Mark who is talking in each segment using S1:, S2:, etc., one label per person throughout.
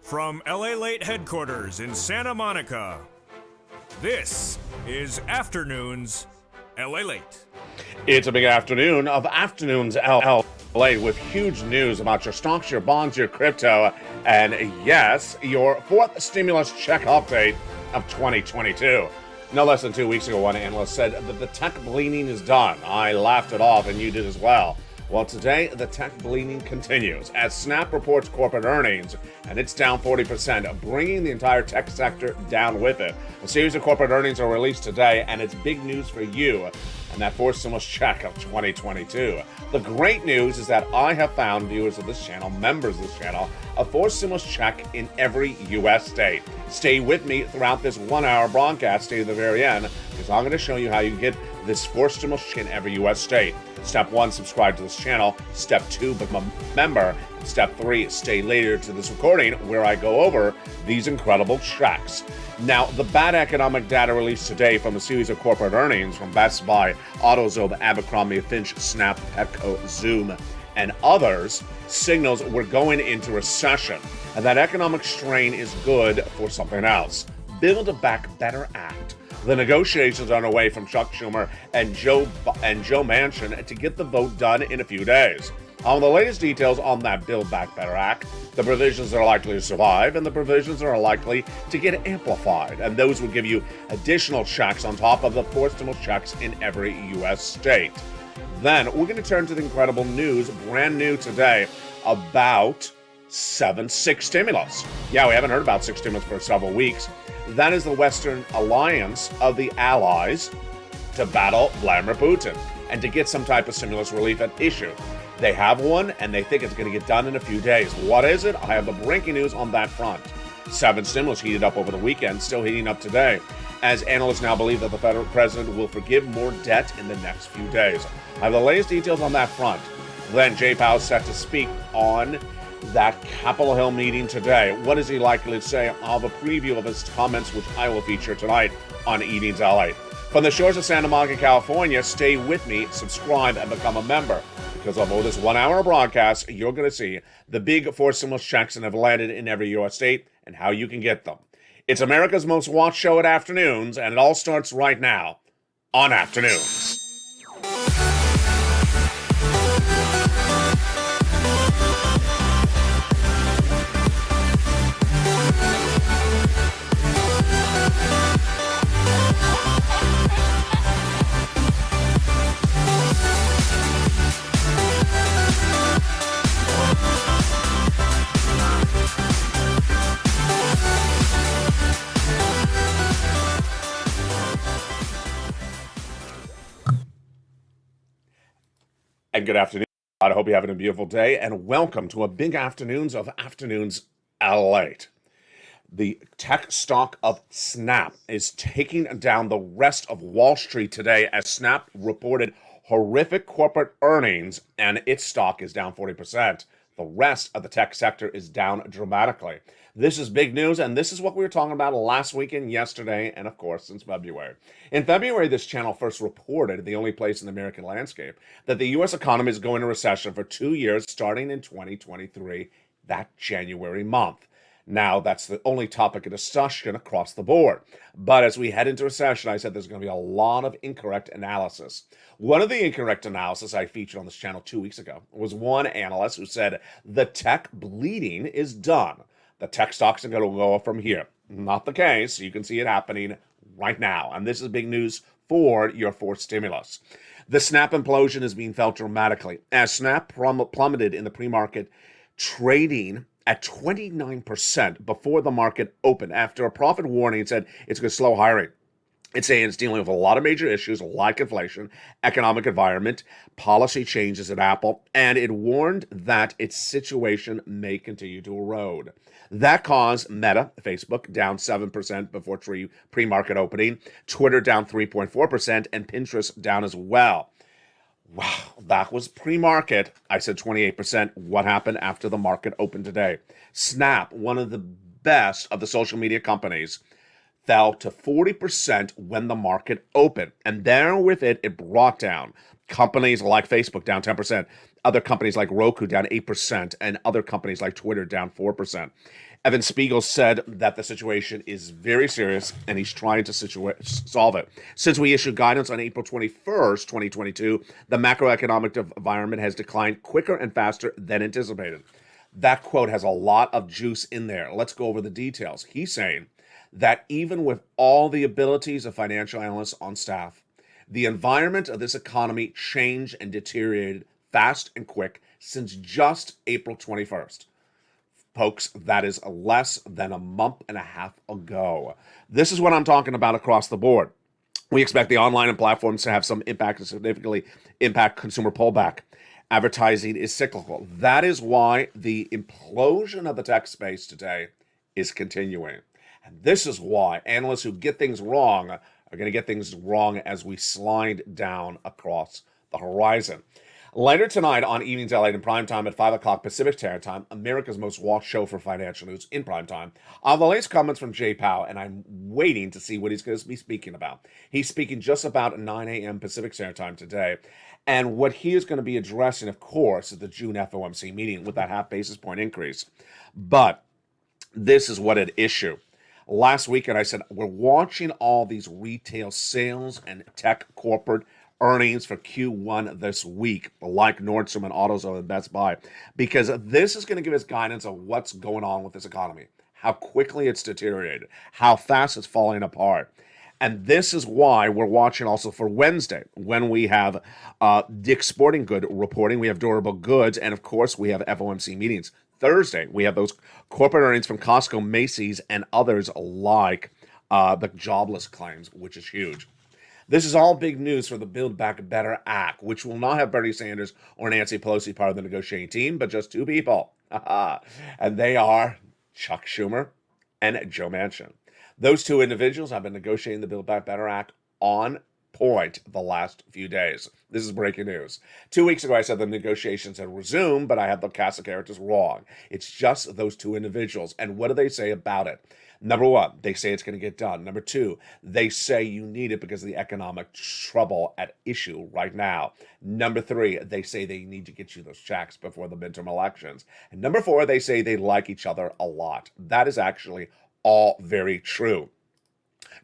S1: From LALATE headquarters in Santa Monica, this is Afternoons LALATE.
S2: It's a big afternoon of Afternoons LA with huge news about your stocks, your bonds, your crypto, and yes, your fourth stimulus check update of 2022. No less than 2 weeks ago, one analyst said that the tech bleeding is done. I laughed it off, and you did as well. Well, today, the tech bleeding continues as Snap reports corporate earnings, and it's down 40%, bringing the entire tech sector down with it. A series of corporate earnings are released today, and it's big news for you and that fourth stimulus check of 2022. The great news is that I have found viewers of this channel, members of this channel, a fourth stimulus check in every U.S. state. Stay with me throughout this 1 hour broadcast, stay to the very end, because I'm going to show you how you can get this fourth stimulus check in every U.S. state. Step 1, subscribe to this channel. Step 2, become a member. Step 3, stay later to this recording where I go over these incredible checks. Now, the bad economic data released today from a series of corporate earnings from Best Buy, AutoZone, Abercrombie & Fitch, Snap, Petco, Zoom, and others signals we're going into recession, and that economic strain is good for something else. Build a Back Better Act. The negotiations are underway from Chuck Schumer and Joe Manchin to get the vote done in a few days. On the latest details on that Build Back Better Act, the provisions are likely to survive and the provisions are likely to get amplified, and those will give you additional checks on top of the fourth stimulus checks in every U.S. state. Then we're going to turn to the incredible news, brand new today, about 6 stimulus. Yeah, we haven't heard about 6 stimulus for several weeks. That is the Western alliance of the allies to battle Vladimir Putin and to get some type of stimulus relief at issue. They have one, and they think it's going to get done in a few days. What is it? I have the breaking news on that front. 7 stimulus heated up over the weekend, still heating up today, as analysts now believe that the federal president will forgive more debt in the next few days. I have the latest details on that front. Then Jay Powell is set to speak on that Capitol Hill meeting today. What is he likely to say? I'll have a preview of his comments, which I will feature tonight on Evenings LA. From the shores of Santa Monica, California, stay with me, subscribe, and become a member. Because over this 1 hour broadcast, you're going to see the big fourth stimulus checks that have landed in every U.S. state and how you can get them. It's America's most watched show at Afternoons, and it all starts right now on Afternoons. And good afternoon. I hope you're having a beautiful day, and welcome to a big afternoons of Afternoons LALATE. The tech stock of Snap is taking down the rest of Wall Street today as Snap reported horrific corporate earnings, and its stock is down 40%. The rest of the tech sector is down dramatically. This is big news, and this is what we were talking about last week and yesterday, and of course, since February. In February, this channel first reported, the only place in the American landscape, that the U.S. economy is going into recession for 2 years, starting in 2023, that January month. Now, that's the only topic of discussion across the board. But as we head into recession, I said there's going to be a lot of incorrect analysis. One of the incorrect analysis I featured on this channel 2 weeks ago was one analyst who said the tech bleeding is done. The tech stocks are going to go up from here. Not the case. You can see it happening right now. And this is big news for your fourth stimulus. The Snap implosion is being felt dramatically as Snap plummeted in the pre-market, trading at 29% before the market opened. After a profit warning, it said it's going to slow hiring. It's saying it's dealing with a lot of major issues like inflation, economic environment, policy changes at Apple, and it warned that its situation may continue to erode. That caused Meta, Facebook, down 7% before pre-market opening, Twitter down 3.4%, and Pinterest down as well. Wow, that was pre-market. I said 28%. What happened after the market opened today? Snap, one of the best of the social media companies, fell to 40% when the market opened. And there with it, it brought down companies like Facebook down 10%, Other companies like Roku down 8%, and other companies like Twitter down 4%. Evan Spiegel said that the situation is very serious and he's trying to solve it. Since we issued guidance on April 21st, 2022, the macroeconomic environment has declined quicker and faster than anticipated. That quote has a lot of juice in there. Let's go over the details. He's saying that even with all the abilities of financial analysts on staff, the environment of this economy changed and deteriorated fast and quick since just April 21st. Folks, that is less than a month and a half ago. This is what I'm talking about across the board. We expect the online and platforms to have some impact and significantly impact consumer pullback. Advertising is cyclical. That is why the implosion of the tech space today is continuing. And this is why analysts who get things wrong are going to get things wrong as we slide down across the horizon. Later tonight on Evenings LA in primetime at 5 o'clock Pacific Standard Time, America's most watched show for financial news in primetime. I'll have the latest comments from Jay Powell, and I'm waiting to see what he's going to be speaking about. He's speaking just about 9 a.m. Pacific Standard Time today. And what he is going to be addressing, of course, is the June FOMC meeting with that half basis point increase. But this is what at issue. Last weekend, I said, we're watching all these retail sales and tech corporate earnings for Q1 this week, like Nordstrom and AutoZone and Best Buy, because this is going to give us guidance on what's going on with this economy, how quickly it's deteriorated, how fast it's falling apart. And this is why we're watching also for Wednesday, when we have Dick's Sporting Good reporting, we have durable goods, and of course we have FOMC meetings. Thursday, we have those corporate earnings from Costco, Macy's, and others like the jobless claims, which is huge. This is all big news for the Build Back Better Act, which will not have Bernie Sanders or Nancy Pelosi part of the negotiating team, but just two people. And they are Chuck Schumer and Joe Manchin. Those two individuals have been negotiating the Build Back Better Act on point the last few days. This is breaking news. 2 weeks ago, I said the negotiations had resumed, but I had the cast of characters wrong. It's just those two individuals. And what do they say about it? Number one, they say it's going to get done. Number two, they say you need it because of the economic trouble at issue right now. Number three, they say they need to get you those checks before the midterm elections. And number four, they say they like each other a lot. That is actually all very true.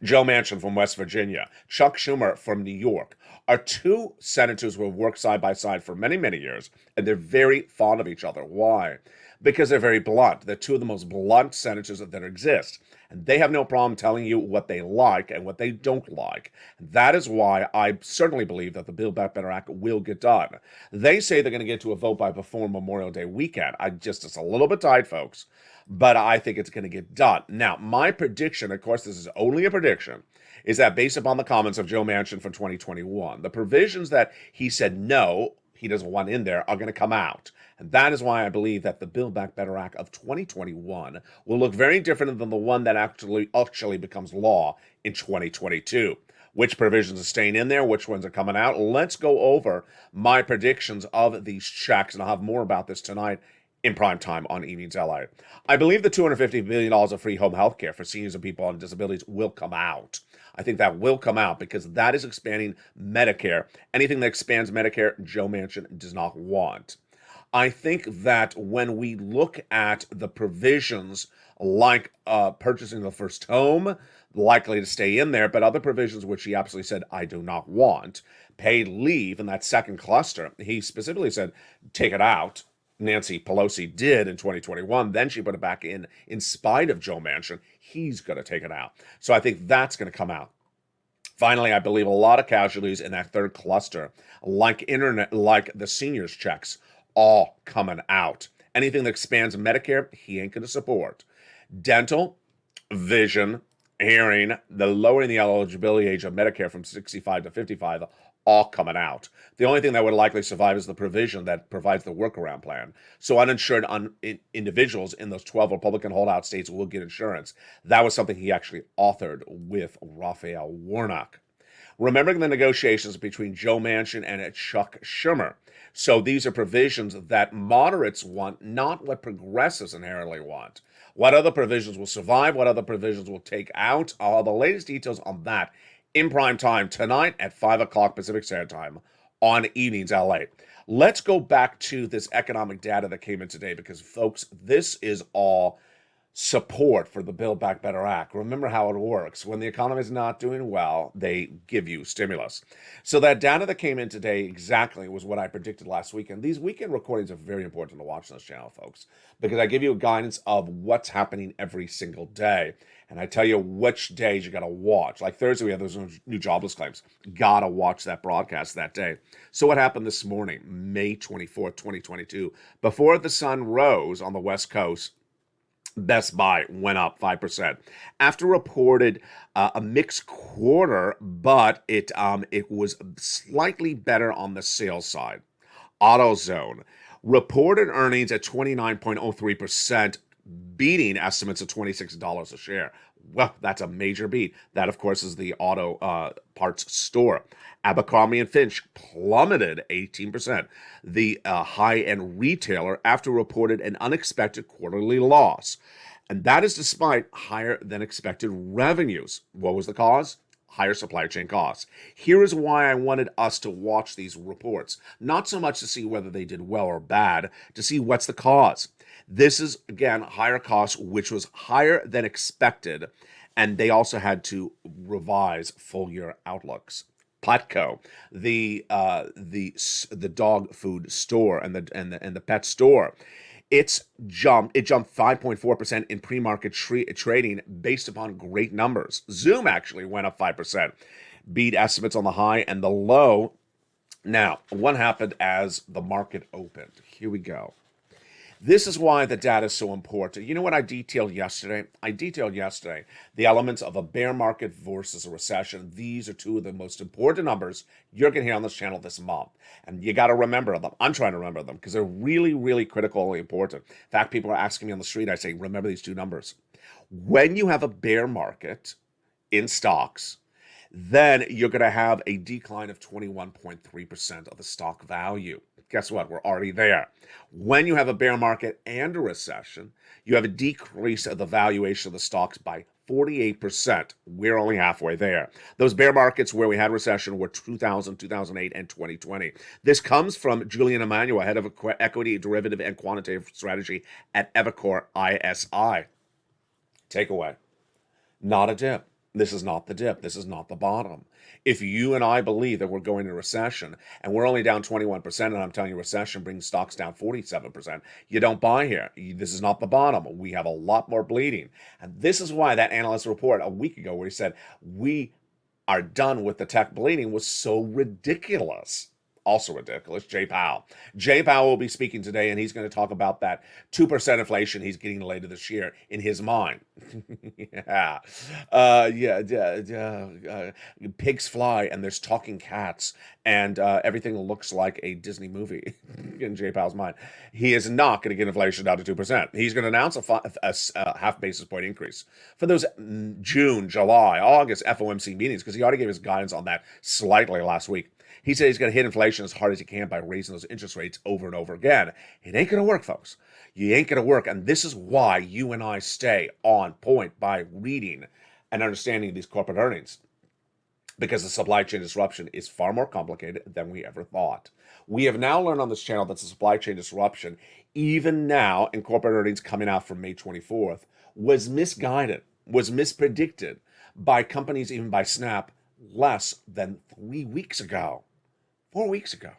S2: Joe Manchin from West Virginia, Chuck Schumer from New York are two senators who have worked side by side for many, many years, and they're very fond of each other. Why? Because they're very blunt. They're two of the most blunt senators that exist, and they have no problem telling you what they like and what they don't like. That is why I certainly believe that the Build Back Better Act will get done. They say they're going to get to a vote by before Memorial Day weekend. It's a little bit tight, folks, but I think it's going to get done. Now, my prediction, of course, this is only a prediction, is that based upon the comments of Joe Manchin from 2021, the provisions that he said no, he doesn't want in there, are going to come out. And that is why I believe that the Build Back Better Act of 2021 will look very different than the one that actually becomes law in 2022. Which provisions are staying in there, which ones are coming out. Let's go over my predictions of these checks, and I'll have more about this tonight in prime time on Evenings LA. I believe the $250 billion of free home health care for seniors and people on disabilities will come out. I think that will come out because that is expanding Medicare. Anything that expands Medicare, Joe Manchin does not want. I think that when we look at the provisions like purchasing the first home, likely to stay in there, but other provisions which he absolutely said, I do not want. Paid leave in that second cluster, he specifically said, take it out. Nancy Pelosi did in 2021. Then she put it back in spite of Joe Manchin. He's going to take it out. So I think that's going to come out. Finally, I believe a lot of casualties in that third cluster, like the seniors checks, all coming out. Anything that expands Medicare, he ain't going to support. Dental, vision, hearing, the lowering the eligibility age of Medicare from 65 to 55, all coming out. The only thing that would likely survive is the provision that provides the workaround plan. So uninsured individuals in those 12 Republican holdout states will get insurance. That was something he actually authored with Raphael Warnock. Remembering the negotiations between Joe Manchin and Chuck Schumer. So these are provisions that moderates want, not what progressives inherently want. What other provisions will survive? What other provisions will take out? All the latest details on that in prime time tonight at 5 o'clock Pacific Standard Time on Evenings LA. Let's go back to this economic data that came in today because, folks, this is all support for the Build Back Better Act. Remember how it works. When the economy is not doing well, they give you stimulus. So that data that came in today exactly was what I predicted last week. And these weekend recordings are very important to watch on this channel, folks, because I give you a guidance of what's happening every single day. And I tell you which days you got to watch. Like Thursday, we have those new jobless claims. Got to watch that broadcast that day. So what happened this morning, May 24th, 2022, before the sun rose on the West Coast, Best Buy went up 5%. After reported a mixed quarter, but it was slightly better on the sales side. AutoZone reported earnings at 29.03%, beating estimates of $26 a share. Well, that's a major beat. That, of course, is the auto parts store. Abercrombie & Fitch plummeted 18%. The high-end retailer after reported an unexpected quarterly loss. And that is despite higher than expected revenues. What was the cause? Higher supply chain costs. Here is why I wanted us to watch these reports. Not so much to see whether they did well or bad, to see what's the cause. This is, again, higher costs, which was higher than expected, and they also had to revise full-year outlooks. Petco, the dog food store and the pet store, it jumped 5.4% in pre-market trading based upon great numbers. Zoom actually went up 5%, beat estimates on the high and the low. Now, what happened as the market opened? Here we go. This is why the data is so important. You know what I detailed yesterday? I detailed yesterday the elements of a bear market versus a recession. These are two of the most important numbers you're going to hear on this channel this month. And you got to remember them. I'm trying to remember them because they're really, really critically important. In fact, people are asking me on the street, I say, remember these two numbers. When you have a bear market in stocks, then you're going to have a decline of 21.3% of the stock value. Guess what? We're already there. When you have a bear market and a recession, you have a decrease of the valuation of the stocks by 48%. We're only halfway there. Those bear markets where we had recession were 2000, 2008, and 2020. This comes from Julian Emanuel, head of equity, derivative, and quantitative strategy at Evercore ISI. Takeaway: not a dip. This is not the dip. This is not the bottom. If you and I believe that we're going into recession and we're only down 21%, and I'm telling you recession brings stocks down 47%, you don't buy here. This is not the bottom. We have a lot more bleeding. And this is why that analyst report a week ago where he said we are done with the tech bleeding was so ridiculous. Also ridiculous, Jay Powell. Jay Powell will be speaking today, and he's going to talk about that 2% inflation he's getting later this year in his mind. Pigs fly, and there's talking cats, and everything looks like a Disney movie in Jay Powell's mind. He is not going to get inflation down to 2%. He's going to announce a half basis point increase for those June, July, August FOMC meetings, because he already gave his guidance on that slightly last week. He said he's going to hit inflation as hard as he can by raising those interest rates over and over again. It ain't going to work, folks. You ain't going to work. And this is why you and I stay on point by reading and understanding these corporate earnings. Because the supply chain disruption is far more complicated than we ever thought. We have now learned on this channel that the supply chain disruption, even now in corporate earnings coming out from May 24th, was misguided, was mispredicted by companies, even by Snap, less than 3 weeks ago. 4 weeks ago.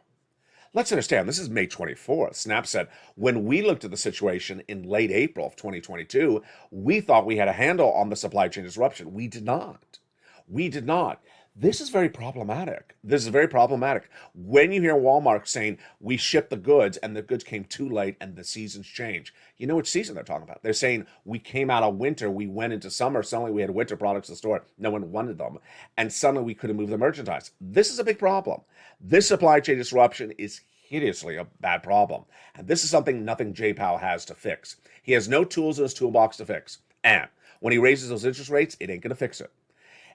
S2: Let's understand, this is May 24th. Snap said, when we looked at the situation in late April of 2022, we thought we had a handle on the supply chain disruption. We did not. We did not. This is very problematic. This is very problematic. When you hear Walmart saying, we shipped the goods and the goods came too late and the seasons change. You know which season they're talking about. They're saying, we came out of winter, we went into summer, suddenly we had winter products in the store, no one wanted them, and suddenly we couldn't move the merchandise. This is a big problem. This supply chain disruption is hideously a bad problem. And this is something nothing Jay Powell has to fix. He has no tools in his toolbox to fix. And when he raises those interest rates, it ain't going to fix it.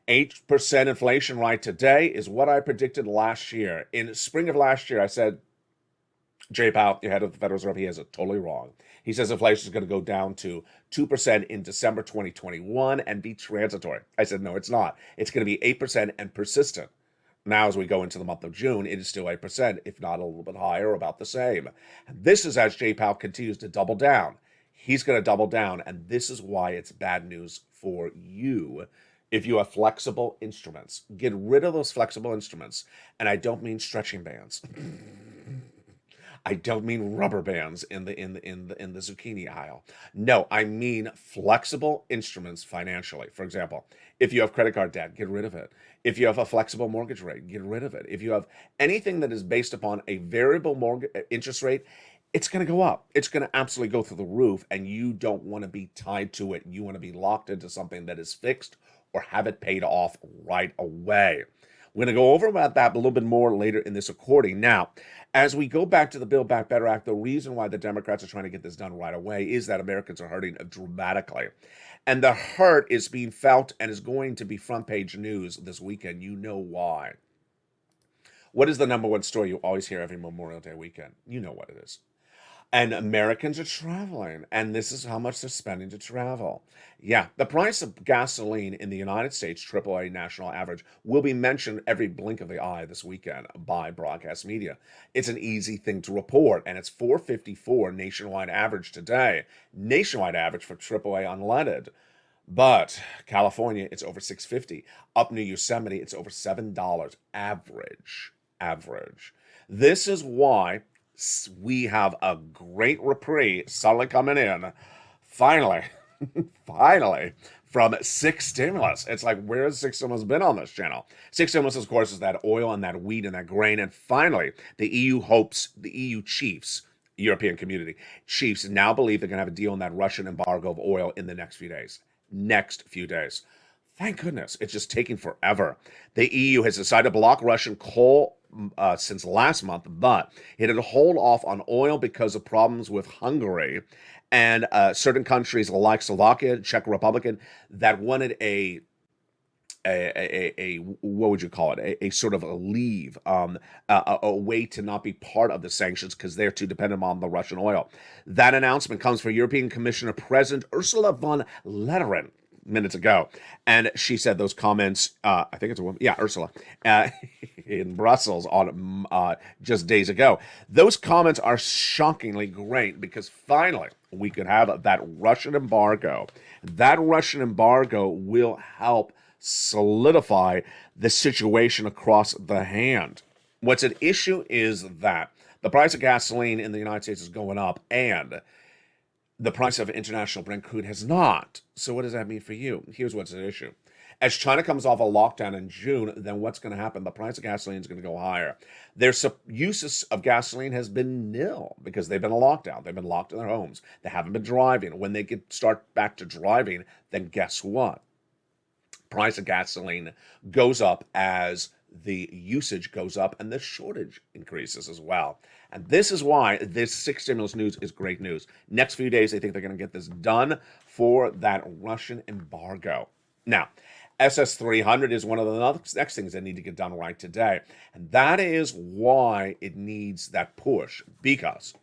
S2: 8% inflation right today is what I predicted last year. In spring of last year, I said, Jay Powell, the head of the Federal Reserve, he has it totally wrong. He says inflation is going to go down to 2% in December 2021 and be transitory. I said, no, it's not. It's going to be 8% and persistent. Now, as we go into the month of June, it is still 8%, if not a little bit higher, or about the same. And this is as Jay Powell continues to double down. He's going to double down, and this is why it's bad news for you if you have flexible instruments. Get rid of those flexible instruments. And I don't mean stretching bands. I don't mean rubber bands in the zucchini aisle. No, I mean flexible instruments financially. For example, if you have credit card debt, get rid of it. If you have a flexible mortgage rate, get rid of it. If you have anything that is based upon a variable mortgage interest rate, it's going to go up. It's going to absolutely go through the roof, and you don't want to be tied to it. You want to be locked into something that is fixed or have it paid off right away. We're going to go over about that a little bit more later in this recording. Now, as we go back to the Build Back Better Act, the reason why the Democrats are trying to get this done right away is that Americans are hurting dramatically. And the hurt is being felt and is going to be front page news this weekend. You know why. What is the number one story you always hear every Memorial Day weekend? You know what it is. And Americans are traveling, and this is how much they're spending to travel. Yeah, the price of gasoline in the United States, AAA national average, will be mentioned every blink of the eye this weekend by broadcast media. It's an easy thing to report, and it's $4.54 nationwide average today. Nationwide average for AAA unleaded. But California, it's over $6.50. Up near Yosemite, it's over $7 average. This is why we have a great reprieve suddenly coming in, finally, from Six Stimulus. It's like, where has Six Stimulus been on this channel? Six Stimulus, of course, is that oil and that wheat and that grain. And finally, the EU chiefs, European community chiefs, now believe they're going to have a deal on that Russian embargo of oil in the next few days. Thank goodness. It's just taking forever. The EU has decided to block Russian coal since last month, but it had to hold off on oil because of problems with Hungary and certain countries like Slovakia, Czech Republic, that wanted a what would you call it? A sort of a leave, a way to not be part of the sanctions because they're too dependent on the Russian oil. That announcement comes from European Commissioner President Ursula von der Leyen minutes ago, and she said those comments, I think it's a woman, yeah, Ursula, in Brussels on just days ago. Those comments are shockingly great because finally we could have that Russian embargo. That Russian embargo will help solidify the situation across the hand. What's at issue is that the price of gasoline in the United States is going up, and the price of international Brent crude has not. So what does that mean for you? Here's what's at issue. As China comes off a lockdown in June, then what's going to happen? The price of gasoline is going to go higher. Their uses of gasoline has been nil because they've been in lockdown. They've been locked in their homes. They haven't been driving. When they start back to driving, then guess what? Price of gasoline goes up as the usage goes up and the shortage increases as well. And this is why this Six Stimulus news is great news. Next few days, they think they're going to get this done for that Russian embargo. Now, SS300 is one of the next things that need to get done right today. And that is why it needs that push. Because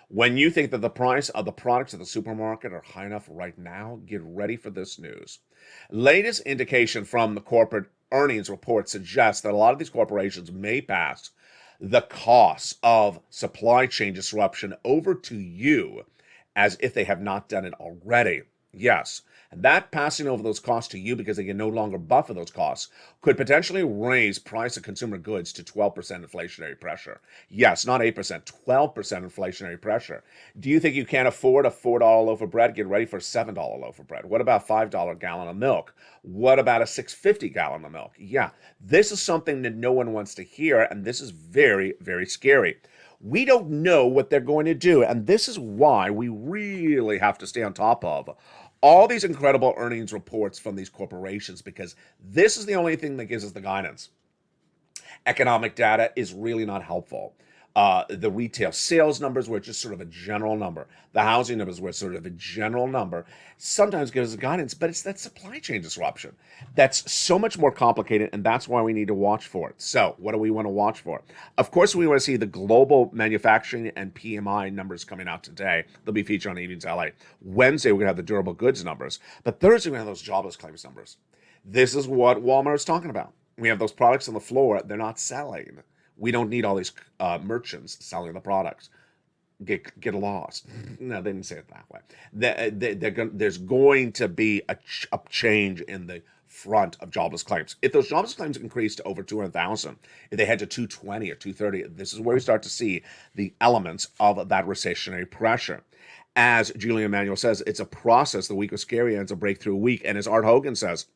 S2: when you think that the price of the products at the supermarket are high enough right now, get ready for this news. Latest indication from the corporate earnings report suggests that a lot of these corporations may pass the costs of supply chain disruption over to you as if they have not done it already. Yes, and that passing over those costs to you because they can no longer buffer those costs could potentially raise price of consumer goods to 12% inflationary pressure. Yes, not 8%, 12% inflationary pressure. Do you think you can't afford a $4 loaf of bread? Get ready for a $7 loaf of bread. What about $5 gallon of milk? What about a $6.50 gallon of milk? Yeah, this is something that no one wants to hear, and this is very, very scary. We don't know what they're going to do, and this is why we really have to stay on top of all these incredible earnings reports from these corporations, because this is the only thing that gives us the guidance. Economic data is really not helpful. The retail sales numbers were just sort of a general number. The housing numbers were sort of a general number. Sometimes gives us guidance, but it's that supply chain disruption that's so much more complicated, and that's why we need to watch for it. So what do we want to watch for? Of course, we want to see the global manufacturing and PMI numbers coming out today. They'll be featured on Evenings LA. Wednesday, we're going to have the durable goods numbers. But Thursday, we're going to have those jobless claims numbers. This is what Walmart is talking about. We have those products on the floor. They're not selling. We don't need all these merchants selling the products. Get lost. No, they didn't say it that way. There's going to be a change in the front of jobless claims. If those jobless claims increase to over 200,000, if they head to 220 or 230, this is where we start to see the elements of that recessionary pressure. As Julian Emanuel says, it's a process. The week was scary and it's a breakthrough week. And as Art Hogan says,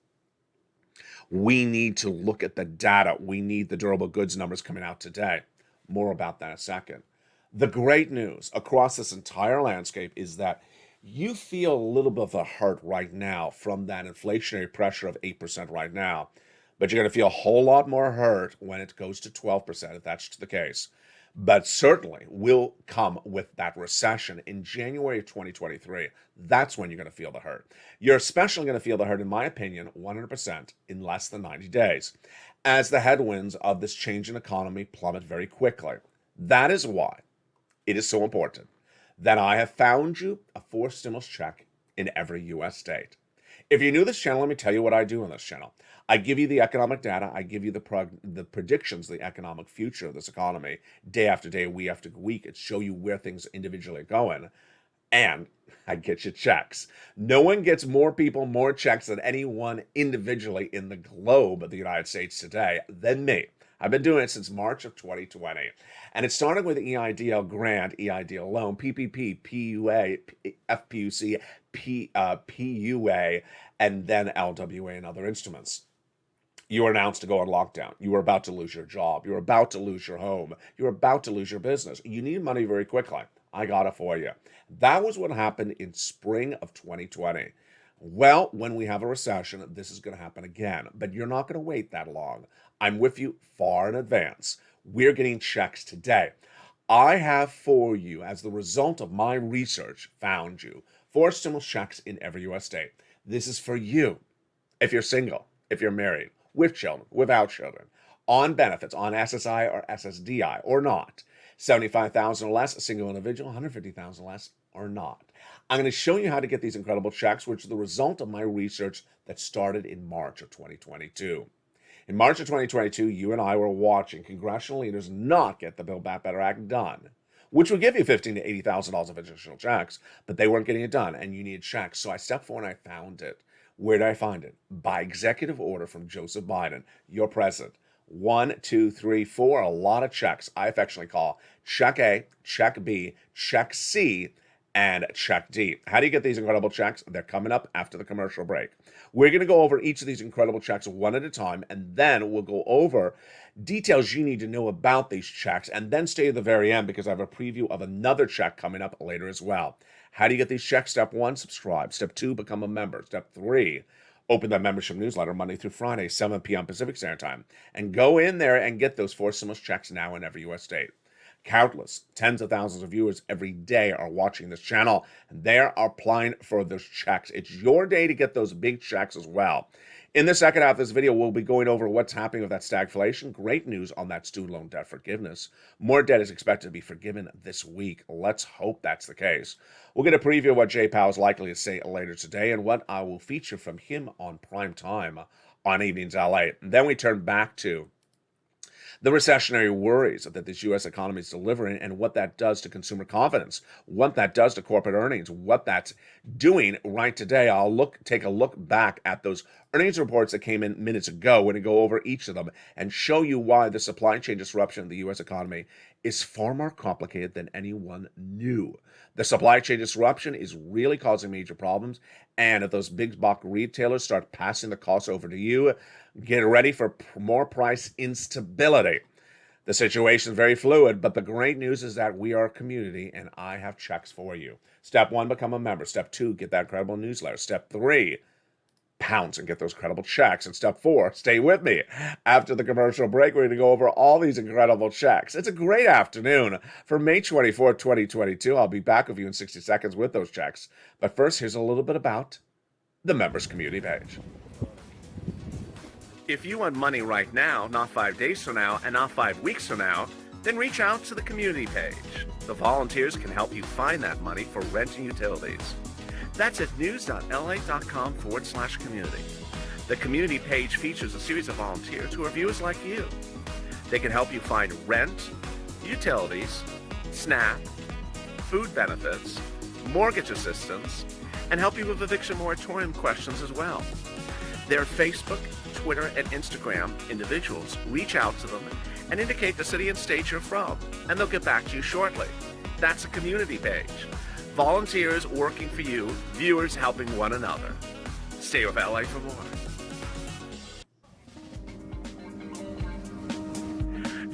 S2: we need to look at the data. We need the durable goods numbers coming out today. More about that in a second. The great news across this entire landscape is that you feel a little bit of a hurt right now from that inflationary pressure of 8% right now, but you're going to feel a whole lot more hurt when it goes to 12%, if that's the case. But certainly will come with that recession in January of 2023. That's when you're going to feel the hurt. You're especially going to feel the hurt, in my opinion, 100% in less than 90 days, as the headwinds of this change in economy plummet very quickly. That is why it is so important that I have found you a forced stimulus check in every U.S. state. If you're new to this channel, let me tell you what I do on this channel. I give you the economic data. I give you the predictions, the economic future of this economy, day after day, week after week. It show you where things individually are going. And I get you checks. No one gets more people, more checks than anyone individually in the globe of the United States today than me. I've been doing it since March of 2020. And it started with EIDL grant, EIDL loan, PPP, PUA, FPUC, PUA, and then LWA and other instruments. You were announced to go on lockdown. You were about to lose your job. You were about to lose your home. You were about to lose your business. You need money very quickly. I got it for you. That was what happened in spring of 2020. Well, when we have a recession, this is going to happen again. But you're not going to wait that long. I'm with you far in advance. We're getting checks today. I have for you, as the result of my research, found you 4 stimulus checks in every U.S. state. This is for you. If you're single, if you're married, with children, without children, on benefits, on SSI or SSDI or not, 75,000 or less, a single individual, 150,000 less or not. I'm going to show you how to get these incredible checks, which are the result of my research that started in March of 2022. In March of 2022, you and I were watching congressional leaders not get the Build Back Better Act done, which would give you $15,000 to $80,000 of additional checks, but they weren't getting it done, and you needed checks. So I stepped forward and I found it. Where did I find it? By executive order from Joseph Biden, your president. 1, 2, 3, 4, a lot of checks. I affectionately call Check A, Check B, Check C, and Check D. How do you get these incredible checks? They're coming up after the commercial break. We're going to go over each of these incredible checks one at a time, and then we'll go over details you need to know about these checks, and then stay to the very end because I have a preview of another check coming up later as well. How do you get these checks? Step 1, subscribe. Step 2, become a member. Step 3, open that membership newsletter Monday through Friday, 7 p.m. Pacific Standard Time, and go in there and get those 4 stimulus checks now in every U.S. state. Countless, tens of thousands of viewers every day are watching this channel, and they are applying for those checks. It's your day to get those big checks as well. In the second half of this video, we'll be going over what's happening with that stagflation. Great news on that student loan debt forgiveness. More debt is expected to be forgiven this week. Let's hope that's the case. We'll get a preview of what Jay Powell is likely to say later today and what I will feature from him on prime time on Evenings LA. And then we turn back to the recessionary worries that this U.S. economy is delivering and what that does to consumer confidence, what that does to corporate earnings, what that's doing right today. I'll take a look back at those earnings reports that came in minutes ago. We're going to go over each of them and show you why the supply chain disruption of the U.S. economy is far more complicated than anyone knew. The supply chain disruption is really causing major problems, and if those big box retailers start passing the costs over to you, get ready for more price instability. The situation is very fluid, but the great news is that we are a community, and I have checks for you. Step 1, become a member. Step 2, get that incredible newsletter. Step 3, pounce and get those credible checks. And step 4, stay with me. After the commercial break, we're going to go over all these incredible checks. It's a great afternoon for May 24th, 2022. I'll be back with you in 60 seconds with those checks. But first, here's a little bit about the members community page. If you want money right now, not 5 days from now, and not 5 weeks from now, then reach out to the community page. The volunteers can help you find that money for rent and utilities. That's at news.la.com/community.
S3: The community page features a series of volunteers who are viewers like you. They can help you find rent, utilities, SNAP, food benefits, mortgage assistance, and help you with eviction moratorium questions as well. Their Facebook, Twitter, and Instagram individuals reach out to them and indicate the city and state you're from, and they'll get back to you shortly. That's a community page. Volunteers working for you, viewers helping one another. Stay with LA for more.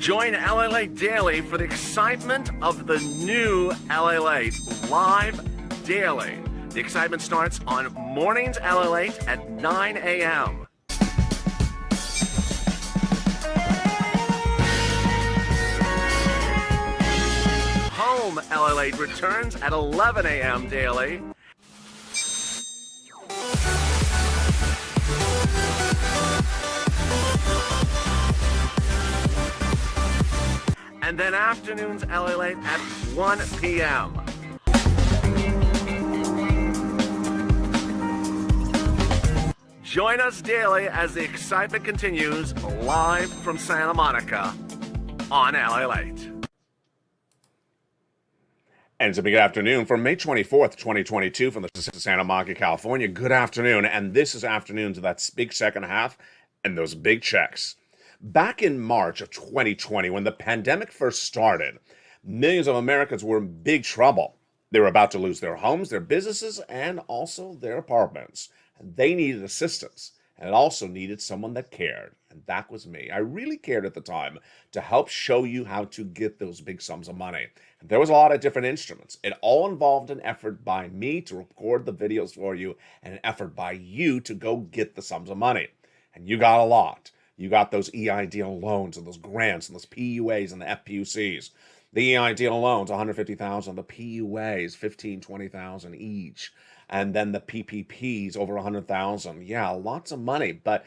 S3: Join LALATE Daily for the excitement of the new LALATE live daily. The excitement starts on mornings LALATE at 9 a.m. Home LALATE returns at 11 a.m. daily. And then afternoons LALATE at 1 p.m. Join us daily as the excitement continues live from Santa Monica on LALATE.
S2: And it's a big afternoon from May 24th, 2022 from the Santa Monica, California. Good afternoon. And this is afternoons of that big second half and those big checks. Back in March of 2020, when the pandemic first started, millions of Americans were in big trouble. They were about to lose their homes, their businesses, and also their apartments. They needed assistance, and it also needed someone that cared, and that was me. I really cared at the time to help show you how to get those big sums of money. And there was a lot of different instruments. It all involved an effort by me to record the videos for you and an effort by you to go get the sums of money. And you got a lot. You got those EIDL loans and those grants and those PUAs and the FPUCs. The EIDL loans, $150,000. The PUAs, $15,000, $20,000 each. And then the PPPs, over $100,000. Yeah, lots of money. But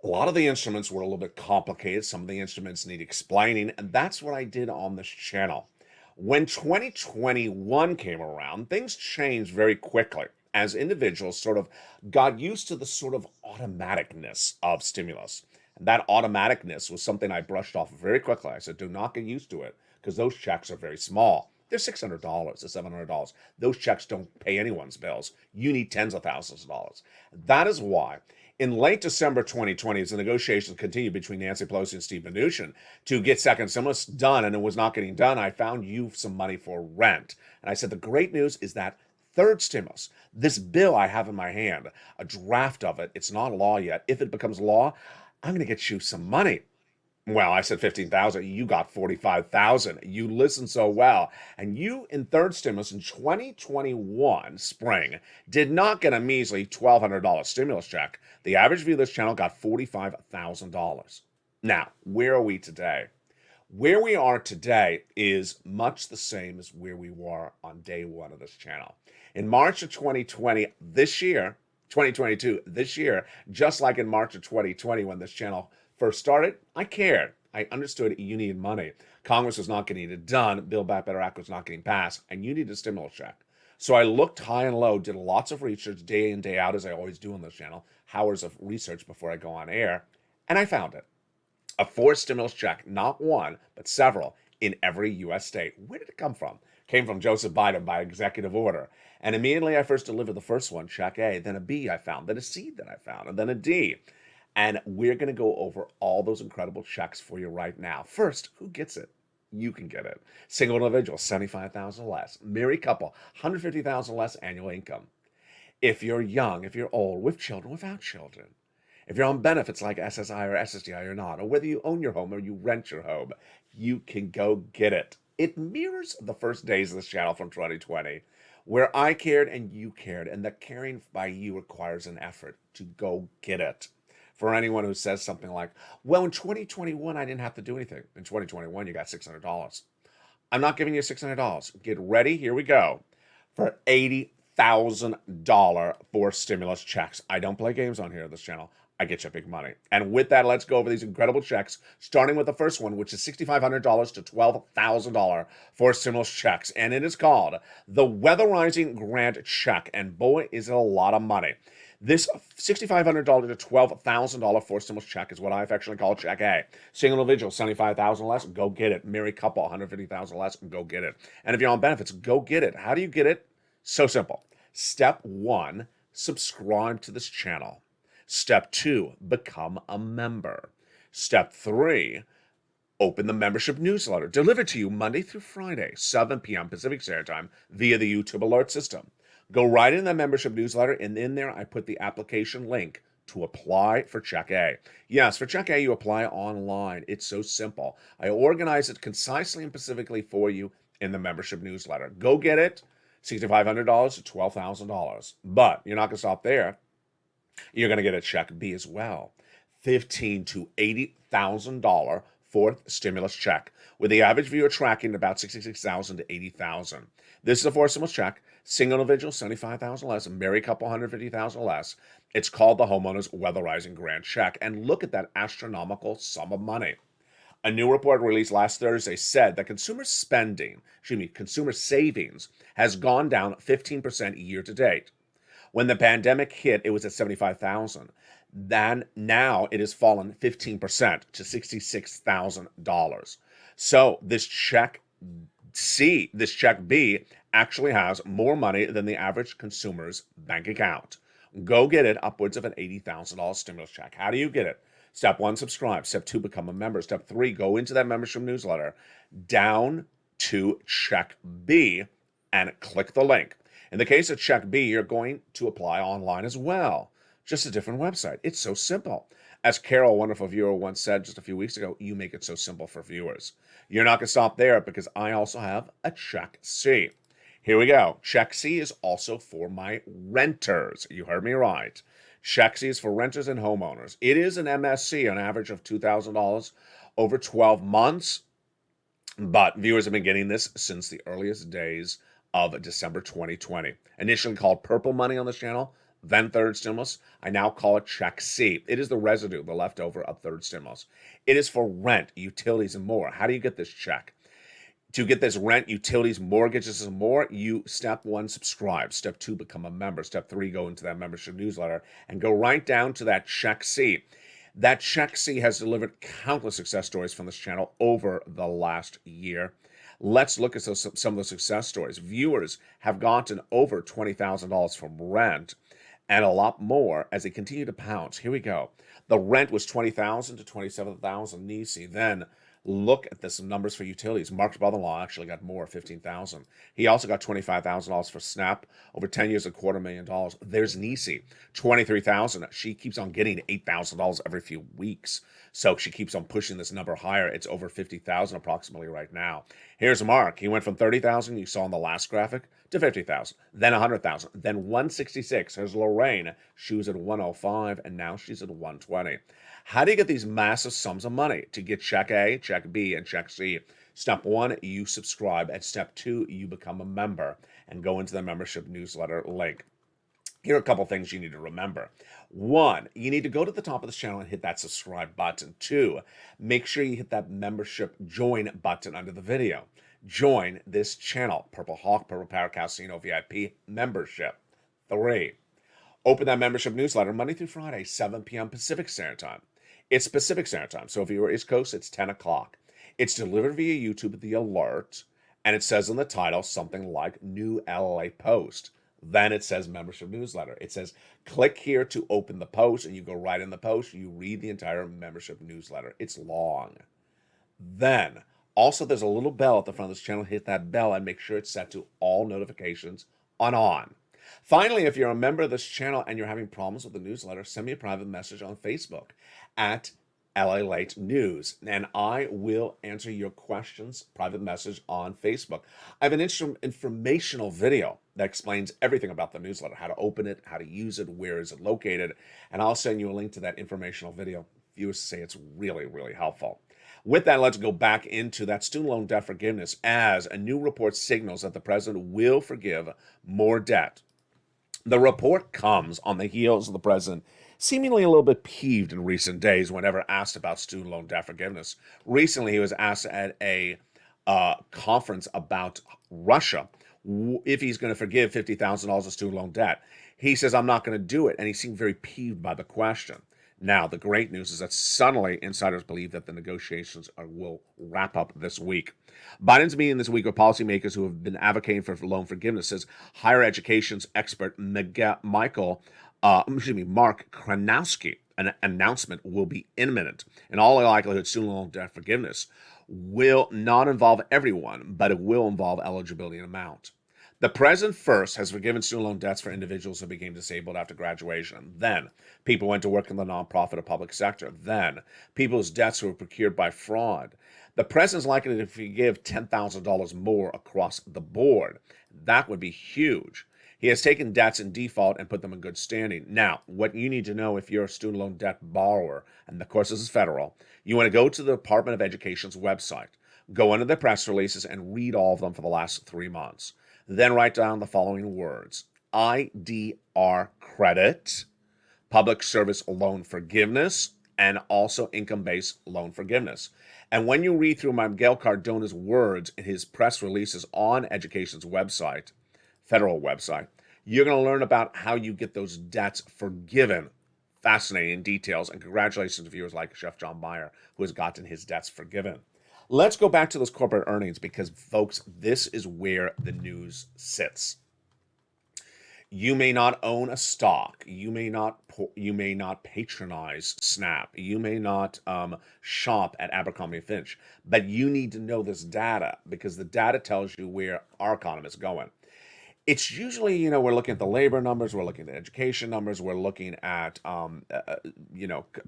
S2: a lot of the instruments were a little bit complicated. Some of the instruments need explaining. And that's what I did on this channel. When 2021 came around, things changed very quickly as individuals sort of got used to the sort of automaticness of stimulus. And that automaticness was something I brushed off very quickly. I said, do not get used to it because those checks are very small. They're $600 to $700. Those checks don't pay anyone's bills. You need tens of thousands of dollars. That is why in late December 2020, as the negotiations continued between Nancy Pelosi and Steve Mnuchin to get second stimulus done, and it was not getting done, I found you some money for rent. And I said, the great news is that third stimulus, this bill I have in my hand, a draft of it, it's not law yet. If it becomes law, I'm going to get you some money. Well, I said 15,000. You got 45,000. You listened so well. And you, in third stimulus in 2021 spring, did not get a measly $1,200 stimulus check. The average viewer of this channel got $45,000. Now, where are we today? Where we are today is much the same as where we were on day one of this channel. In March of 2020, this year, 2022, this year, just like in March of 2020 when this channel first started, I cared. I understood you needed money. Congress was not getting it done. Build Back Better Act was not getting passed, and you needed a stimulus check. So I looked high and low, did lots of research day in, day out, as I always do on this channel, hours of research before I go on air, and I found it. A forced stimulus check, not one, but several, in every U.S. state. Where did it come from? Came from Joseph Biden by executive order. And immediately I first delivered the first one, check A, then a B I found, then a C that I found, and then a D. And we're going to go over all those incredible checks for you right now. First, who gets it? You can get it. Single individual, $75,000 less. Married couple, $150,000 less annual income. If you're young, if you're old, with children, without children. If you're on benefits like SSI or SSDI or not, or whether you own your home or you rent your home, you can go get it. It mirrors the first days of this channel from 2020, where I cared and you cared, and the caring by you requires an effort to go get it. For anyone who says something like, well, in 2021, I didn't have to do anything. In 2021, you got $600. I'm not giving you $600. Get ready. Here we go. For $80,000 for stimulus checks. I don't play games on here on this channel. I get you big money. And with that, let's go over these incredible checks, starting with the first one, which is $6,500 to $12,000 for stimulus checks. And it is called the Weatherizing Grant Check. And boy, is it a lot of money. This $6,500 to $12,000 forced stimulus check is what I affectionately call Check A. Single individual, $75,000 less, go get it. Married couple, $150,000 less, go get it. And if you're on benefits, go get it. How do you get it? So simple. Step 1, subscribe to this channel. Step 2, become a member. Step 3, open the membership newsletter, delivered to you Monday through Friday, 7 p.m. Pacific Standard Time via the YouTube alert system. Go right in the membership newsletter, and in there I put the application link to apply for Check A. Yes, for Check A, you apply online. It's so simple. I organize it concisely and specifically for you in the membership newsletter. Go get it, $6,500 to $12,000. But you're not going to stop there. You're going to get a Check B as well, $15,000 to $80,000 fourth stimulus check, with the average viewer tracking about 66,000 to 80,000. This is a fourth stimulus check. Single individual, 75,000 less. Married couple, 150,000 less. It's called the Homeowners Weatherizing Grant Check. And look at that astronomical sum of money. A new report released last Thursday said that consumer savings has gone down 15% year to date. When the pandemic hit, it was at 75,000. Then now it has fallen 15% to $66,000. So this Check B actually has more money than the average consumer's bank account. Go get it, upwards of an $80,000 stimulus check. How do you get it? Step 1, subscribe. Step 2, become a member. Step 3, go into that membership newsletter, down to Check B, and click the link. In the case of Check B, you're going to apply online as well. Just a different website. It's so simple. As Carol, a wonderful viewer, once said just a few weeks ago, you make it so simple for viewers. You're not going to stop there, because I also have a Check C. Here we go. Check C is also for my renters. You heard me right. Check C is for renters and homeowners. It is an MSC, an average of $2,000 over 12 months. But viewers have been getting this since the earliest days of December 2020. Initially called Purple Money on this channel, then third stimulus. I now call it Check C. It is the residue, the leftover of third stimulus. It is for rent, utilities, and more. How do you get this check? To get this rent, utilities, mortgages, and more, you, step 1, subscribe. Step 2, become a member. Step 3, go into that membership newsletter and go right down to that Check C. That Check C has delivered countless success stories from this channel over the last year. Let's look at some of the success stories. Viewers have gotten over $20,000 from rent, and a lot more as they continue to pounce. Here we go. The rent was $20,000 to $27,000 Nisi. Then look at some numbers for utilities. Mark's brother-in-law actually got more, $15,000. He also got $25,000 for SNAP, over 10 years, $250,000. There's Nisi, $23,000. She keeps on getting $8,000 every few weeks. So she keeps on pushing this number higher. It's over $50,000 approximately right now. Here's Mark. He went from $30,000, you saw on the last graphic, to $50,000, then $100,000, then $166,000. Here's Lorraine. She was at $105,000, and now she's at $120,000. How do you get these massive sums of money? To get Check A, Check B, and Check C, step 1, you subscribe. At step 2, you become a member and go into the membership newsletter link. Here are a couple things you need to remember. 1, you need to go to the top of this channel and hit that subscribe button. 2, make sure you hit that membership join button under the video. Join this channel, Purple Hawk, Purple Power Casino VIP membership. 3, open that membership newsletter Monday through Friday, 7 p.m. Pacific Standard Time. It's Pacific Standard Time, so if you're East Coast, it's 10 o'clock. It's delivered via YouTube at the alert, and it says in the title something like New LALATE Post. Then it says membership newsletter. It says click here to open the post, and you go right in the post. You read the entire membership newsletter. It's long. Then, also there's a little bell at the front of this channel. Hit that bell and make sure it's set to all notifications on. Finally, if you're a member of this channel and you're having problems with the newsletter, send me a private message on Facebook at LALATE News, and I will answer your questions, private message on Facebook. I have an informational video that explains everything about the newsletter, how to open it, how to use it, where is it located, and I'll send you a link to that informational video. Viewers say it's really, really helpful. With that, let's go back into that student loan debt forgiveness, as a new report signals that the president will forgive more debt. The report comes on the heels of the president seemingly a little bit peeved in recent days whenever asked about student loan debt forgiveness. Recently, he was asked at a conference about Russia if he's going to forgive $50,000 of student loan debt. He says, I'm not going to do it. And he seemed very peeved by the question. Now, the great news is that suddenly insiders believe that the negotiations will wrap up this week. Biden's meeting this week with policymakers who have been advocating for loan forgiveness, says higher education's expert Mark Kranowski. An announcement will be imminent. In all likelihood, student loan debt forgiveness will not involve everyone, but it will involve eligibility and amount. The president first has forgiven student loan debts for individuals who became disabled after graduation. Then, people went to work in the nonprofit or public sector. Then, people's debts were procured by fraud. The president's likely to forgive $10,000 more across the board. That would be huge. He has taken debts in default and put them in good standing. Now, what you need to know if you're a student loan debt borrower, and of course this is federal, you want to go to the Department of Education's website, go into the press releases and read all of them for the last 3 months. Then write down the following words: IDR credit, public service loan forgiveness, and also income-based loan forgiveness. And when you read through Miguel Cardona's words in his press releases on Education's website, federal website, you're going to learn about how you get those debts forgiven. Fascinating details, and congratulations to viewers like Chef John Meyer, who has gotten his debts forgiven. Let's go back to those corporate earnings because, folks, this is where the news sits. You may not own a stock. You may not patronize Snap. You may not shop at Abercrombie & Fitch. But you need to know this data because the data tells you where our economy is going. It's usually, we're looking at the labor numbers, we're looking at education numbers, we're looking at,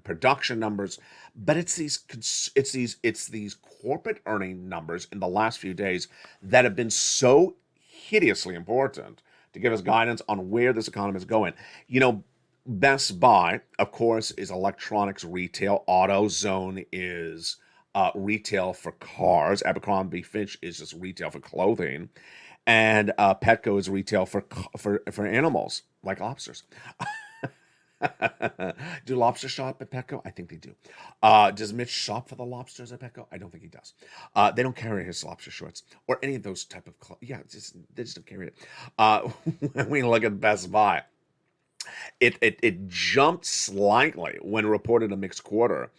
S2: production numbers, but it's these corporate earning numbers in the last few days that have been so hideously important to give us guidance on where this economy is going. Best Buy, of course, is electronics retail. AutoZone is retail for cars. Abercrombie Fitch is just retail for clothing. And Petco is retail for animals, like lobsters. Do lobsters shop at Petco? I think they do. Does Mitch shop for the lobsters at Petco? I don't think he does. They don't carry his lobster shorts or any of those type of clothes. Yeah, they just don't carry it. When we look at Best Buy, it jumped slightly when reported a mixed quarter.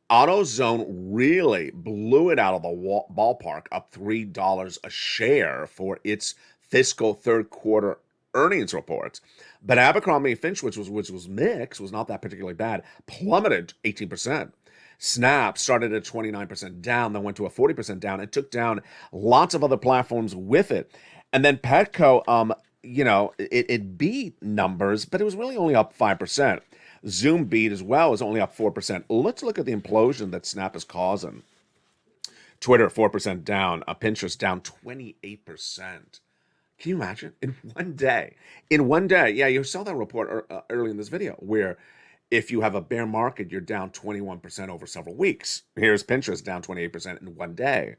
S2: AutoZone really blew it out of the ballpark, up $3 a share for its fiscal third quarter earnings reports. But Abercrombie & Fitch, which was mixed, was not that particularly bad, plummeted 18%. Snap started at 29% down, then went to a 40% down, and took down lots of other platforms with it. And then Petco, it beat numbers, but it was really only up 5%. Zoom beat as well, is only up 4%. Let's look at the implosion that Snap is causing. Twitter, 4% down. Pinterest down 28%. Can you imagine? In one day. Yeah, you saw that report early in this video, where if you have a bear market, you're down 21% over several weeks. Here's Pinterest down 28% in one day.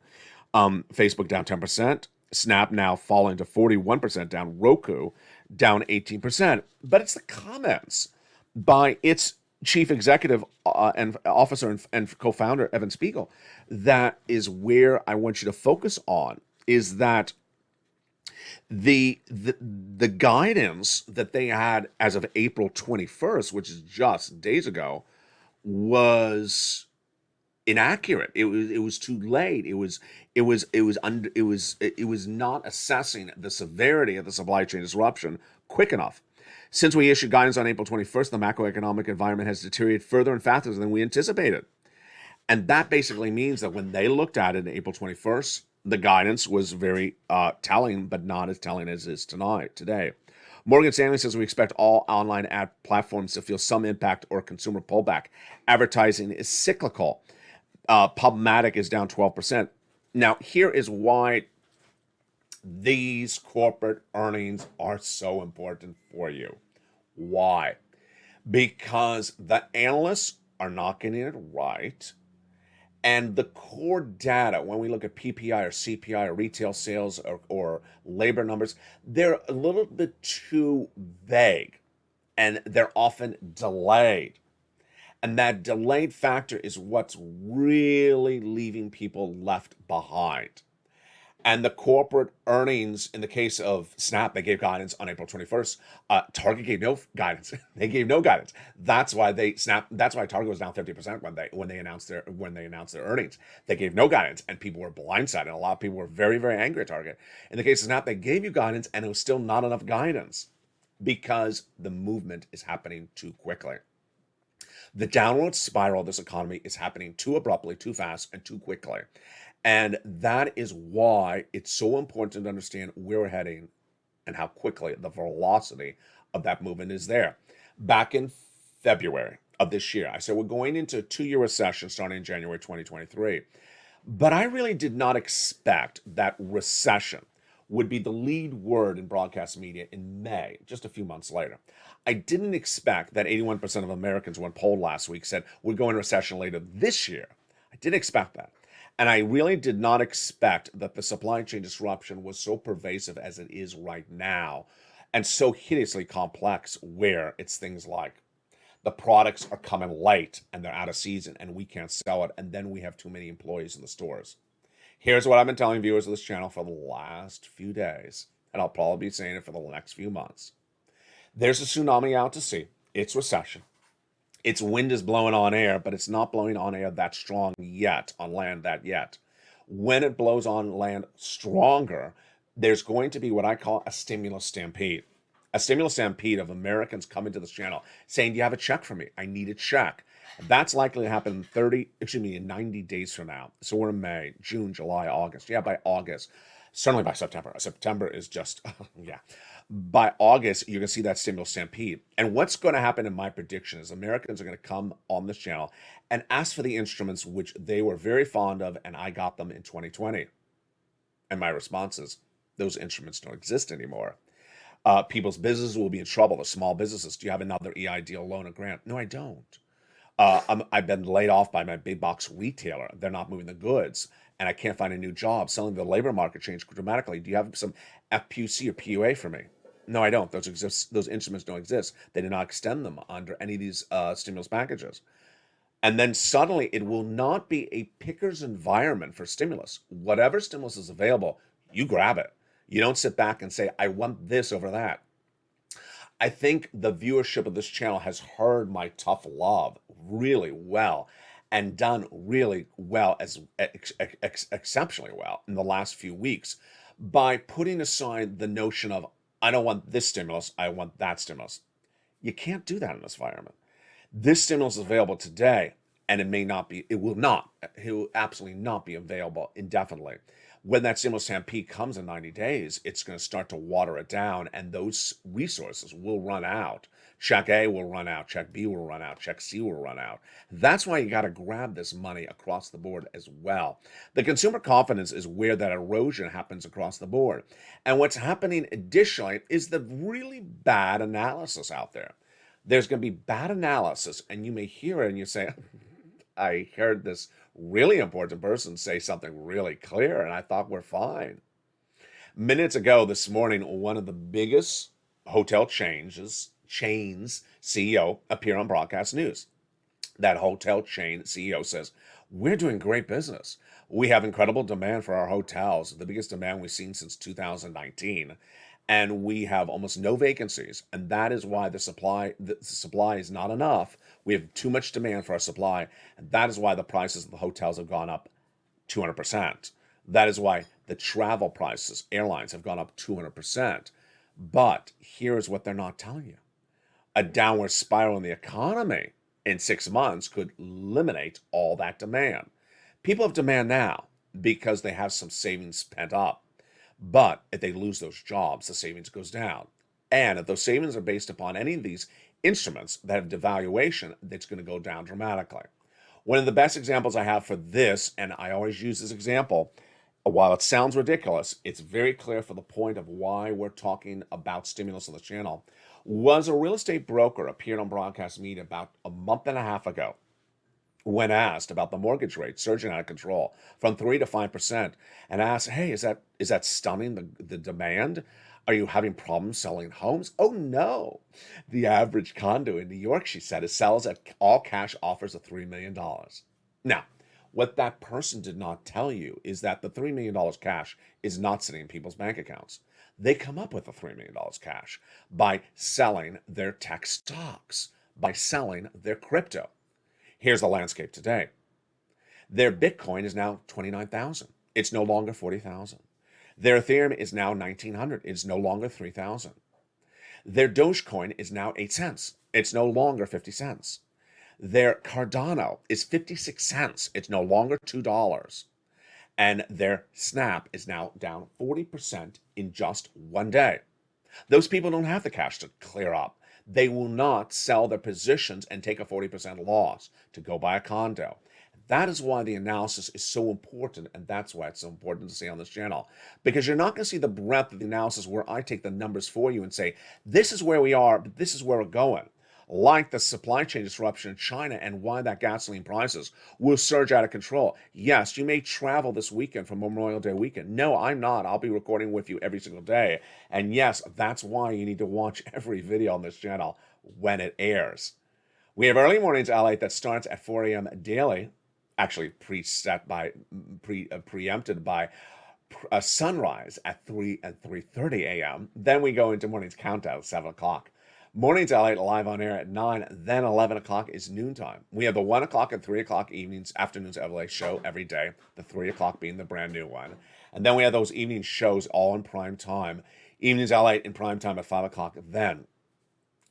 S2: Facebook down 10%. Snap now falling to 41% down. Roku down 18%. But it's the comments by its chief executive and officer and co-founder, Evan Spiegel, that is where I want you to focus on, is that the guidance that they had as of April 21st, which is just days ago, was inaccurate. It was too late. It was not assessing the severity of the supply chain disruption quick enough. Since we issued guidance on April 21st, the macroeconomic environment has deteriorated further and faster than we anticipated. And that basically means that when they looked at it on April 21st, the guidance was very telling, but not as telling as it is today. Morgan Stanley says we expect all online ad platforms to feel some impact or consumer pullback. Advertising is cyclical. PubMatic is down 12%. Now, here is why these corporate earnings are so important for you. Why? Because the analysts are not getting it right. And the core data, when we look at PPI or CPI or retail sales or labor numbers, they're a little bit too vague and they're often delayed. And that delayed factor is what's really leaving people left behind. And the corporate earnings, in the case of Snap, they gave guidance on April 21st. Target gave no guidance. They gave no guidance. That's why That's why Target was down 50% when they announced their earnings. They gave no guidance, and people were blindsided. And a lot of people were very, very angry at Target. In the case of Snap, they gave you guidance, and it was still not enough guidance because the movement is happening too quickly. The downward spiral of this economy is happening too abruptly, too fast, and too quickly. And that is why it's so important to understand where we're heading and how quickly the velocity of that movement is there. Back in February of this year, I said we're going into a 2-year recession starting in January 2023. But I really did not expect that recession would be the lead word in broadcast media in May, just a few months later. I didn't expect that 81% of Americans, when polled last week, said we're going to recession later this year. I didn't expect that. And I really did not expect that the supply chain disruption was so pervasive as it is right now and so hideously complex, where it's things like the products are coming late and they're out of season and we can't sell it, and then we have too many employees in the stores. Here's what I've been telling viewers of this channel for the last few days, and I'll probably be saying it for the next few months. There's a tsunami out to sea. It's recession. Its wind is blowing on air, but it's not blowing on air that strong yet, on land that yet. When it blows on land stronger, there's going to be what I call a stimulus stampede. A stimulus stampede of Americans coming to this channel saying, do you have a check for me? I need a check. That's likely to happen in 90 days from now. So we're in May, June, July, August. Yeah, by August. Certainly by September. September is just, yeah. By August, you're going to see that stimulus stampede. And what's going to happen in my prediction is Americans are going to come on this channel and ask for the instruments which they were very fond of, and I got them in 2020. And my response is, those instruments don't exist anymore. People's businesses will be in trouble. The small businesses, do you have another EIDL loan or grant? No, I don't. I've been laid off by my big box retailer. They're not moving the goods, and I can't find a new job. Selling the labor market changed dramatically. Do you have some FPC or PUA for me? No, I don't. Those instruments don't exist. They did not extend them under any of these stimulus packages. And then suddenly it will not be a picker's environment for stimulus. Whatever stimulus is available, you grab it. You don't sit back and say, I want this over that. I think the viewership of this channel has heard my tough love really well and done really well, exceptionally well in the last few weeks, by putting aside the notion of, I don't want this stimulus, I want that stimulus. You can't do that in this environment. This stimulus is available today, and it will absolutely not be available indefinitely. When that stimulus stampede comes in 90 days, it's going to start to water it down, and those resources will run out. Check A will run out, check B will run out, check C will run out. That's why you got to grab this money across the board as well. The consumer confidence is where that erosion happens across the board. And what's happening additionally is the really bad analysis out there. There's going to be bad analysis, and you may hear it and you say, I heard this really important person say something really clear, and I thought we're fine. Minutes ago this morning, one of the biggest hotel chains CEO appeared on broadcast news. That hotel chain CEO says, we're doing great business. We have incredible demand for our hotels, the biggest demand we've seen since 2019. And we have almost no vacancies. And that is why the supply is not enough. We have too much demand for our supply. And that is why the prices of the hotels have gone up 200%. That is why the travel prices, airlines, have gone up 200%. But here's what they're not telling you. A downward spiral in the economy in 6 months could eliminate all that demand. People have demand now because they have some savings pent up. But if they lose those jobs, the savings goes down. And if those savings are based upon any of these instruments that have devaluation, it's going to go down dramatically. One of the best examples I have for this, and I always use this example, while it sounds ridiculous, it's very clear for the point of why we're talking about stimulus on the channel, was a real estate broker appeared on broadcast media about a month and a half ago. When asked about the mortgage rate surging out of control from 3 to 5%, and asked, hey, is that stunning the demand? Are you having problems selling homes? Oh, no. The average condo in New York, she said, sells at all cash offers of $3 million. Now, What that person did not tell you is that the $3 million cash is not sitting in people's bank accounts. They come up with the $3 million cash by selling their tech stocks, by selling their crypto. Here's the landscape today. Their Bitcoin is now 29,000. It's no longer 40,000. Their Ethereum is now 1,900. It's no longer 3,000. Their Dogecoin is now 8 cents. It's no longer 50 cents. Their Cardano is 56 cents. It's no longer $2. And their Snap is now down 40% in just one day. Those people don't have the cash to clear up. They will not sell their positions and take a 40% loss to go buy a condo. That is why the analysis is so important, and that's why it's so important to see on this channel. Because you're not going to see the breadth of the analysis where I take the numbers for you and say, this is where we are, but this is where we're going. Like the supply chain disruption in China and why that gasoline prices will surge out of control. Yes, you may travel this weekend for Memorial Day weekend. No, I'm not. I'll be recording with you every single day. And yes, that's why you need to watch every video on this channel when it airs. We have early mornings LA that starts at 4 a.m. daily, actually preempted by a sunrise at 3 and 3:30 a.m. Then we go into morning's countdown at 7 o'clock. Mornings LA live on air at 9, then 11 o'clock is noontime. We have the 1 o'clock and 3 o'clock afternoons LA show every day, the 3 o'clock being the brand new one. And then we have those evening shows all in prime time. Evenings LA in prime time at 5 o'clock. Then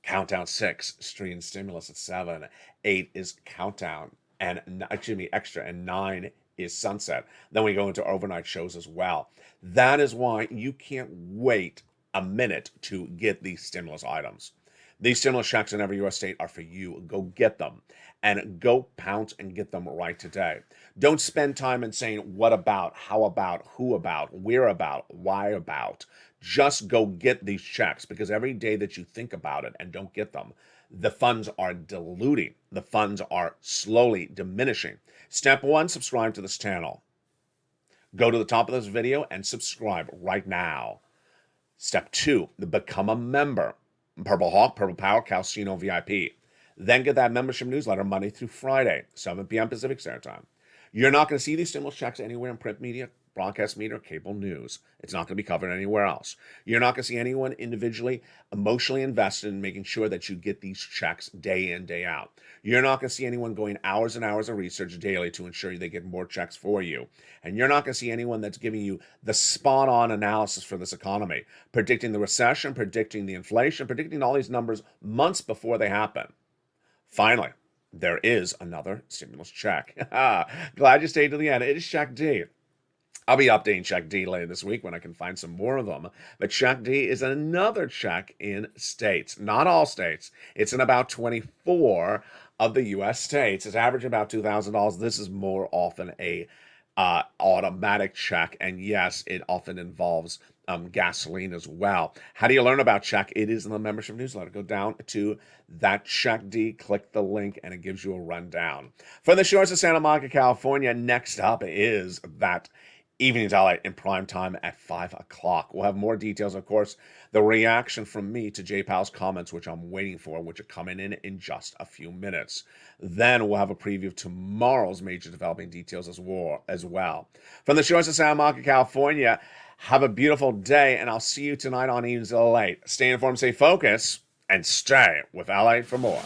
S2: Countdown 6, Stream Stimulus at 7. 8 is Countdown, and extra, and 9 is Sunset. Then we go into overnight shows as well. That is why you can't wait a minute to get these stimulus items. These stimulus checks in every U.S. state are for you. Go get them and go pounce and get them right today. Don't spend time in saying what about, how about, who about, where about, why about. Just go get these checks, because every day that you think about it and don't get them, the funds are diluting. The funds are slowly diminishing. Step 1, subscribe to this channel. Go to the top of this video and subscribe right now. Step 2, become a member. Purple Hawk, Purple Power, Calcino VIP. Then get that membership newsletter Monday through Friday, 7 p.m. Pacific Standard Time. You're not going to see these stimulus checks anywhere in print media, broadcast media, or cable news. It's not going to be covered anywhere else. You're not going to see anyone individually emotionally invested in making sure that you get these checks day in, day out. You're not going to see anyone going hours and hours of research daily to ensure they get more checks for you. And you're not going to see anyone that's giving you the spot-on analysis for this economy, predicting the recession, predicting the inflation, predicting all these numbers months before they happen. Finally, there is another stimulus check. Glad you stayed to the end. It is Check D. I'll be updating Check D later this week when I can find some more of them. But Check D is another check in states. Not all states. It's in about 24 of the U.S. states. It's averaging about $2,000. This is more often a automatic check. And yes, it often involves gasoline as well. How do you learn about Check? It is in the membership newsletter. Go down to that Check D, click the link, and it gives you a rundown. From the shores of Santa Monica, California, next up is that Evenings LA in prime time at 5 o'clock. We'll have more details, of course, the reaction from me to Jay Powell's comments, which I'm waiting for, which are coming in just a few minutes. Then we'll have a preview of tomorrow's major developing details as well. From the shores of Santa Monica, California, have a beautiful day, and I'll see you tonight on Evenings LA. Stay informed, stay focused, and stay with LA for more.